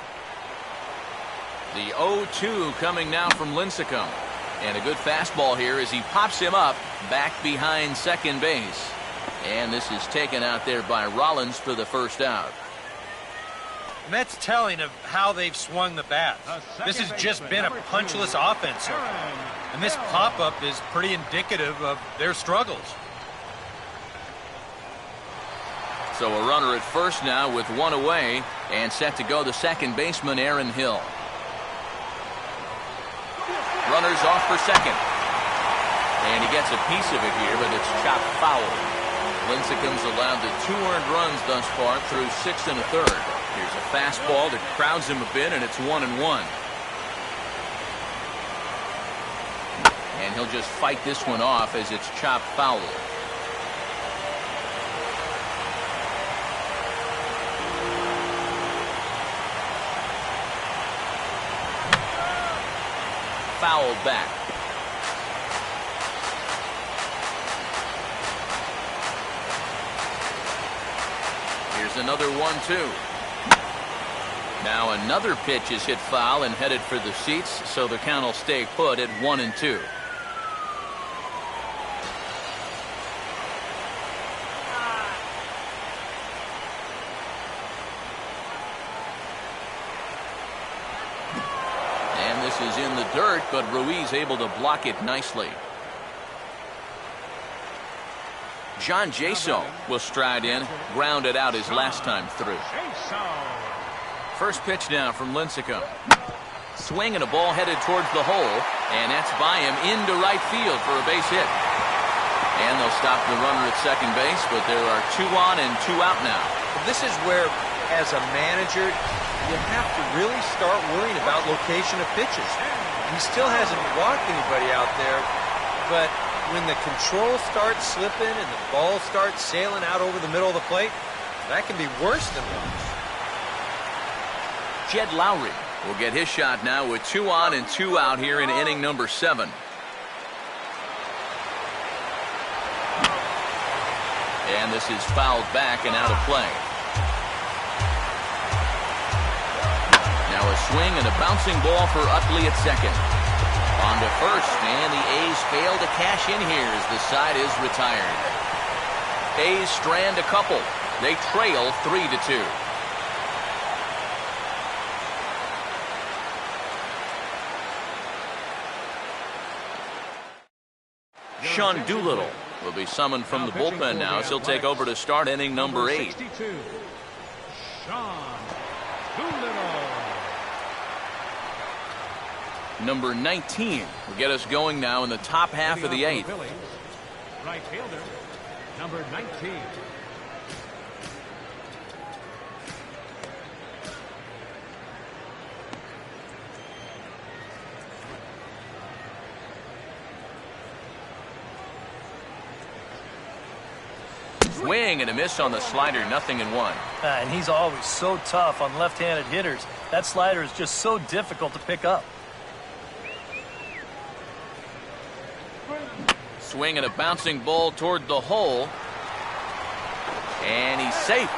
The 0-2 coming now from Lincecum. And a good fastball here as he pops him up back behind second base. And this is taken out there by Rollins for the first out. And that's telling of how they've swung the bat. This has just been a punchless offense. And this pop-up is pretty indicative of their struggles. So a runner at first now with one away, and set to go the second baseman, Aaron Hill. Runners off for second. And he gets a piece of it here, but it's chopped foul. Lincecum's allowed the 2 earned runs thus far through 6 1/3. Here's a fastball that crowds him a bit, and it's 1-1. And he'll just fight this one off as it's chopped foul. Fouled back. Here's another 1-2. Now another pitch is hit foul and headed for the seats, so the count will stay put at 1-2. And this is in the dirt, but Ruiz able to block it nicely. John Jaso will stride in, grounded out his last time through. First pitch now from Lincecum. Swing and a ball headed towards the hole, and that's by him into right field for a base hit. And they'll stop the runner at second base, but there are 2 on and 2 out now. This is where, as a manager, you have to really start worrying about location of pitches. He still hasn't walked anybody out there, but when the control starts slipping and the ball starts sailing out over the middle of the plate, that can be worse than worse. Jed Lowry will get his shot now with 2 on and 2 out here in inning number 7. And this is fouled back and out of play. Now a swing and a bouncing ball for Utley at second. On to first, and the A's fail to cash in here as the side is retired. A's strand a couple. They trail 3-2. Sean Doolittle will be summoned from the bullpen now as he'll take over to start inning number 8. Sean Doolittle. Number 19 will get us going now in the top half of the 8th. Right fielder, number 19. Swing and a miss on the slider, 0-1. And he's always so tough on left-handed hitters. That slider is just so difficult to pick up. Swing and a bouncing ball toward the hole. And he's safe.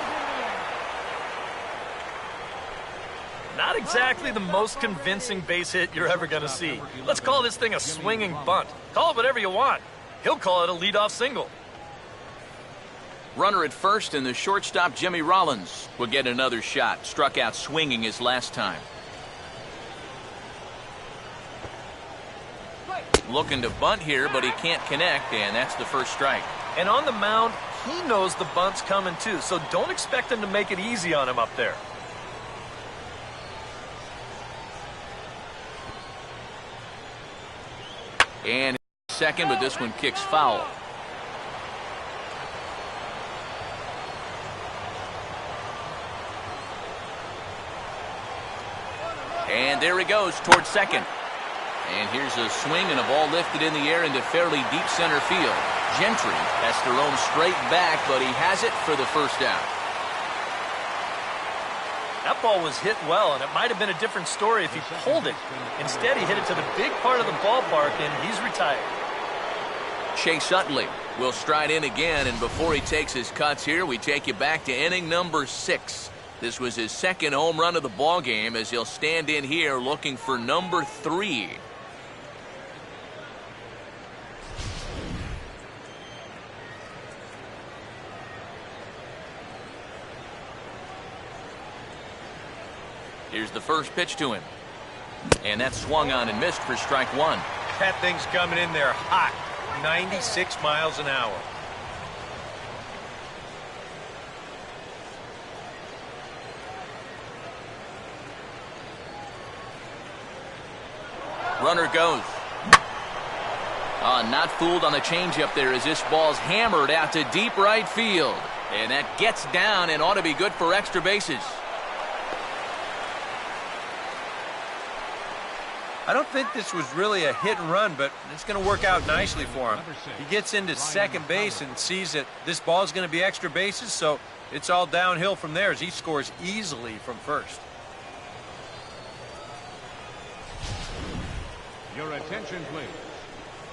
Not exactly the most convincing base hit you're ever going to see. Let's call this thing a swinging bunt. Call it whatever you want. He'll call it a leadoff single. Runner at first, and the shortstop Jimmy Rollins will get another shot. Struck out swinging his last time. Looking to bunt here, but he can't connect, and that's the first strike. And on the mound, he knows the bunt's coming too, so don't expect him to make it easy on him up there. And second, but this one kicks foul. And there he goes towards second. And here's a swing and a ball lifted in the air into fairly deep center field. Gentry has to roam straight back, but he has it for the first out. That ball was hit well, and it might have been a different story if he pulled it. Instead, he hit it to the big part of the ballpark, and he's retired. Chase Utley will stride in again, and before he takes his cuts here, we take you back to inning number 6. This was his second home run of the ball game as he'll stand in here looking for number 3. Here's the first pitch to him. And that swung on and missed for strike 1. That thing's coming in there hot. 96 miles an hour. Runner goes. Not fooled on the changeup there as this ball's hammered out to deep right field. And that gets down and ought to be good for extra bases. I don't think this was really a hit and run, but it's going to work out nicely for him. He gets into second base and sees that this ball is going to be extra bases, so it's all downhill from there as he scores easily from first. Your attention, please.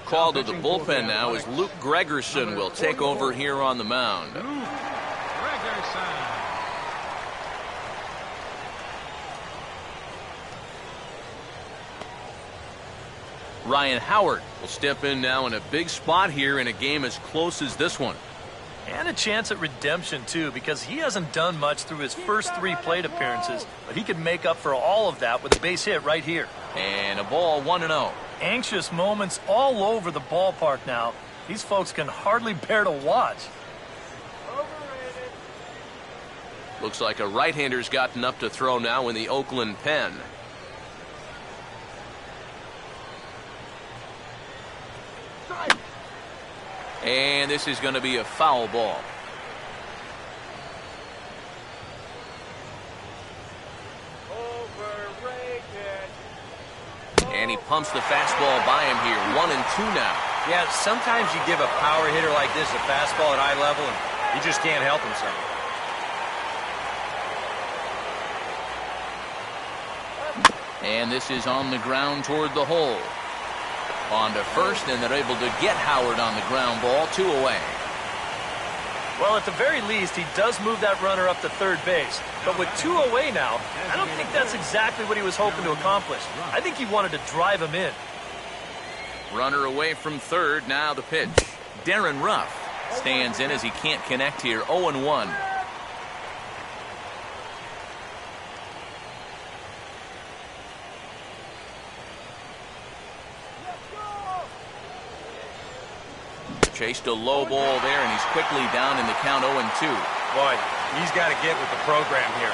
Called to the bullpen now as Luke Gregerson will take over here on the mound. Luke Gregerson. Ryan Howard will step in now in a big spot here in a game as close as this one. And a chance at redemption, too, because he hasn't done much through his first 3 plate appearances, but he could make up for all of that with a base hit right here. And a ball 1-0. Anxious moments all over the ballpark now. These folks can hardly bear to watch. Looks like a right-hander's gotten up to throw now in the Oakland pen. And this is going to be a foul ball. And he pumps the fastball by him here. 1-2 now. Yeah, sometimes you give a power hitter like this a fastball at high level, and he just can't help himself. And this is on the ground toward the hole. On to first, and they're able to get Howard on the ground ball. 2 away. Well, at the very least, he does move that runner up to third base. But with 2 away now, I don't think that's exactly what he was hoping to accomplish. I think he wanted to drive him in. Runner away from third. Now the pitch. Darren Ruff stands in as he can't connect here. 0-1. Chased a low ball there, and he's quickly down in the count. 0-2. Boy, he's got to get with the program here.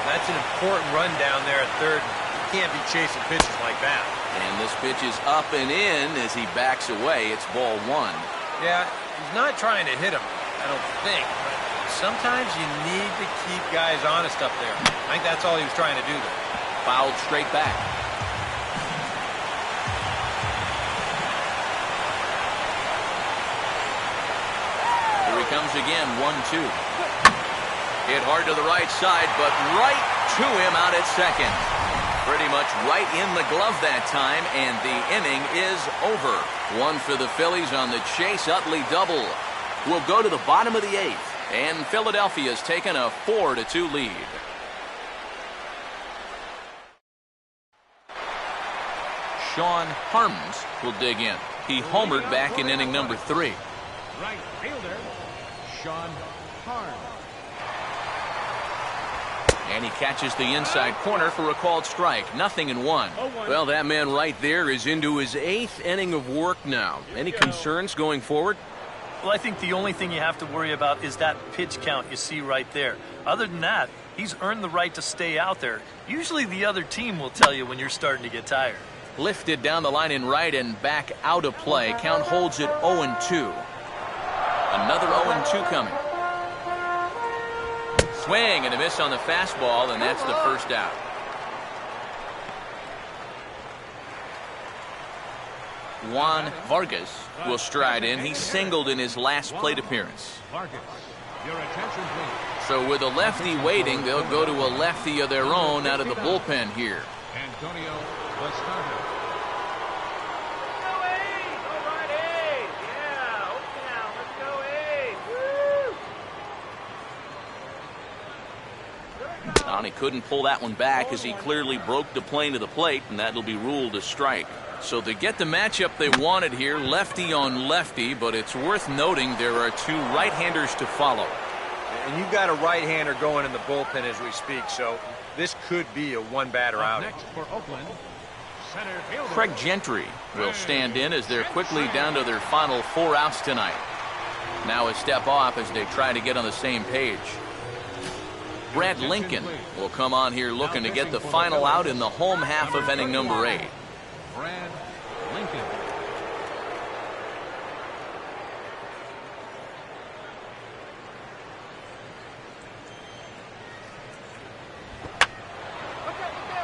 That's an important run down there at third. You can't be chasing pitches like that. And this pitch is up and in as he backs away. It's ball 1. Yeah, he's not trying to hit him, I don't think. But sometimes you need to keep guys honest up there. I think that's all he was trying to do there. Fouled straight back. Here he comes again. 1-2. Hit hard to the right side, but right to him out at second. Pretty much right in the glove that time, and the inning is over. 1 for the Phillies on the Chase Utley double. We'll go to the bottom of the 8th, and Philadelphia's taken a 4-2 lead. Sean Harms will dig in. He homered back in inning number 3. Right fielder, Sean Harms. And he catches the inside corner for a called strike. 0-1. Well, that man right there is into his 8th inning of work now. Any concerns going forward? Well, I think the only thing you have to worry about is that pitch count you see right there. Other than that, he's earned the right to stay out there. Usually the other team will tell you when you're starting to get tired. Lifted down the line in right and back out of play. Count holds it 0-2. Another 0-2 coming. Swing and a miss on the fastball, and that's the first out. Juan Vargas will stride in. He singled in his last plate appearance. Vargas, your attention, please. So with a lefty waiting, they'll go to a lefty of their own out of the bullpen here. Antonio, the starter. He couldn't pull that one back as he clearly broke the plane to the plate, and that'll be ruled a strike. So they get the matchup they wanted here, lefty on lefty, but it's worth noting there are two right-handers to follow. And you've got a right-hander going in the bullpen as we speak, so this could be a one-batter outing. Next for Oakland, center fielder Craig Gentry will stand in as they're quickly down to their final 4 outs tonight. Now a step off as they try to get on the same page. Brad Lincoln will come on here looking to get the final out in the home half of inning number 8. Brad Lincoln.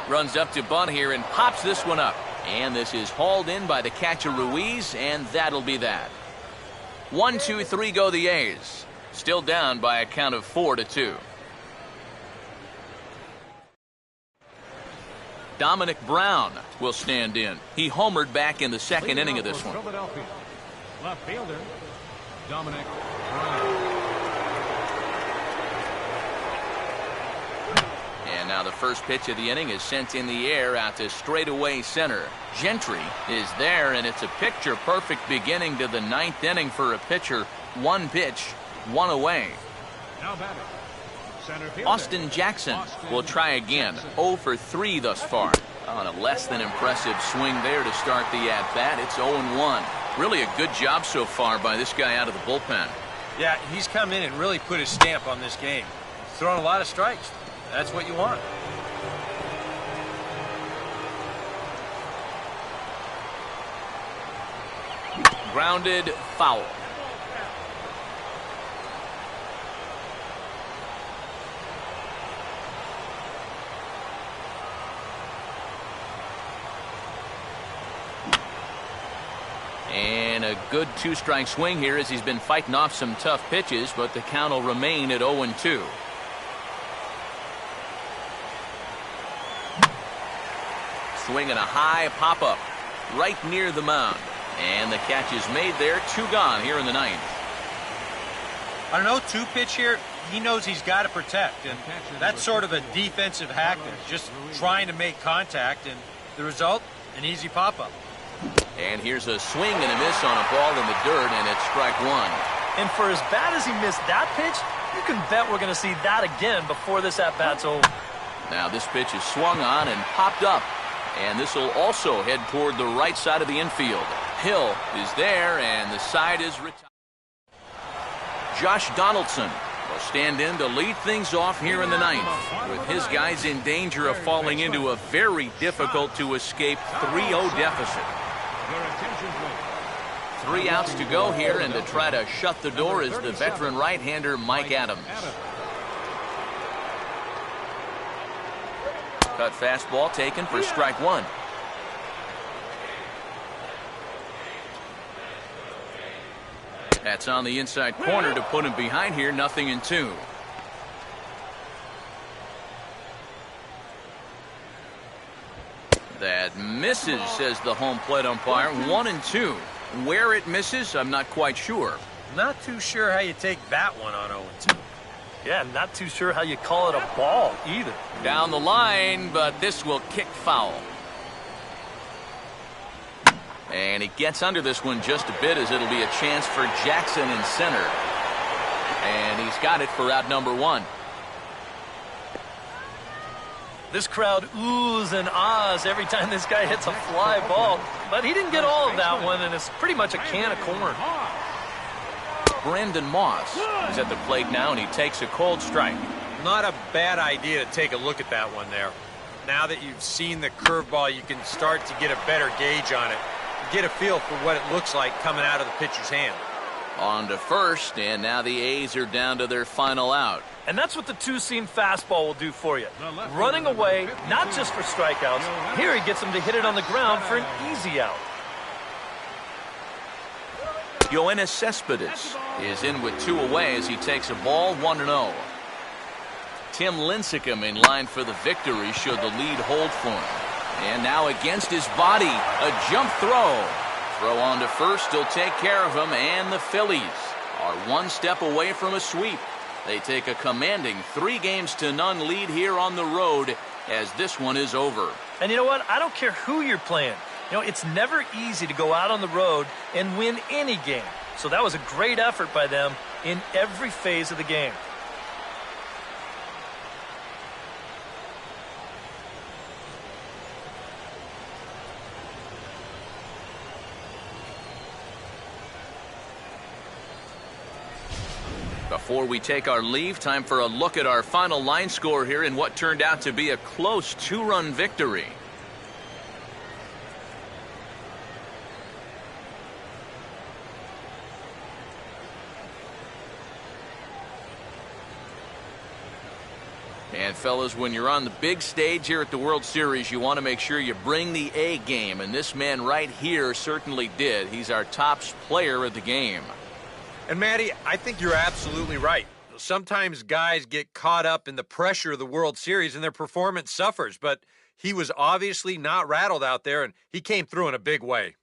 Runs up to bunt here and pops this one up. And this is hauled in by the catcher Ruiz, and that'll be that. 1, 2, 3 go the A's. Still down by a count of 4-2. Dominic Brown will stand in. He homered back in the second inning of this one. Philadelphia, left fielder Dominic Brown. And now the first pitch of the inning is sent in the air out to straightaway center. Gentry is there, and it's a picture-perfect beginning to the 9th inning for a pitcher. 1 pitch, 1 away. Now batting, center fielder Austin Jackson will try again. 0 for 3 thus far. On a less than impressive swing there to start the at-bat. It's 0-1. Really a good job so far by this guy out of the bullpen. Yeah, he's come in and really put his stamp on this game. He's thrown a lot of strikes. That's what you want. Grounded foul. And a good 2-strike swing here as he's been fighting off some tough pitches, but the count will remain at 0-2. Swinging a high pop-up right near the mound. And the catch is made there. 2 gone here in the 9th. I don't know, 2-pitch here. He knows he's got to protect, and that's sort of a defensive hack, just trying to make contact, and the result, an easy pop-up. And here's a swing and a miss on a ball in the dirt, and it's strike 1. And for as bad as he missed that pitch, you can bet we're going to see that again before this at-bat's over. Now this pitch is swung on and popped up. And this will also head toward the right side of the infield. Hill is there, and the side is retired. Josh Donaldson will stand in to lead things off here in the 9th, with his guys in danger of falling into a very difficult-to-escape 3-0 deficit. 3 outs to go here, and to try to shut the door is the veteran right-hander Mike Adams. Cut fastball taken for strike 1. That's on the inside corner to put him behind here. 0-2. That misses, says the home plate umpire. 1-2. Where it misses, I'm not quite sure. Not too sure how you take that one on 0-2. Yeah, not too sure how you call it a ball either. Down the line, but this will kick foul. And he gets under this one just a bit as it'll be a chance for Jackson in center. And he's got it for out number 1. This crowd oohs and ahs every time this guy hits a fly ball. But he didn't get all of that one, and it's pretty much a can of corn. Brandon Moss. He's at the plate now, and he takes a cold strike. Not a bad idea to take a look at that one there. Now that you've seen the curveball, you can start to get a better gauge on it. Get a feel for what it looks like coming out of the pitcher's hand. On to first, and now the A's are down to their final out. And that's what the two-seam fastball will do for you. Running away, not just for strikeouts. Here he gets him to hit it on the ground for an easy out. Yoenis Cespedes is in with 2 away as he takes a ball 1-0. Tim Lincecum in line for the victory should the lead hold for him. And now against his body, a jump throw. Throw on to first, he'll take care of him, and the Phillies are 1 step away from a sweep. They take a commanding 3-0 lead here on the road as this one is over. And you know what? I don't care who you're playing. You know, it's never easy to go out on the road and win any game. So that was a great effort by them in every phase of the game. Before we take our leave, time for a look at our final line score here in what turned out to be a close 2-run victory. And fellas, when you're on the big stage here at the World Series, you want to make sure you bring the A game, and this man right here certainly did. He's our top player of the game. And, Matty, I think you're absolutely right. Sometimes guys get caught up in the pressure of the World Series and their performance suffers, but he was obviously not rattled out there, and he came through in a big way.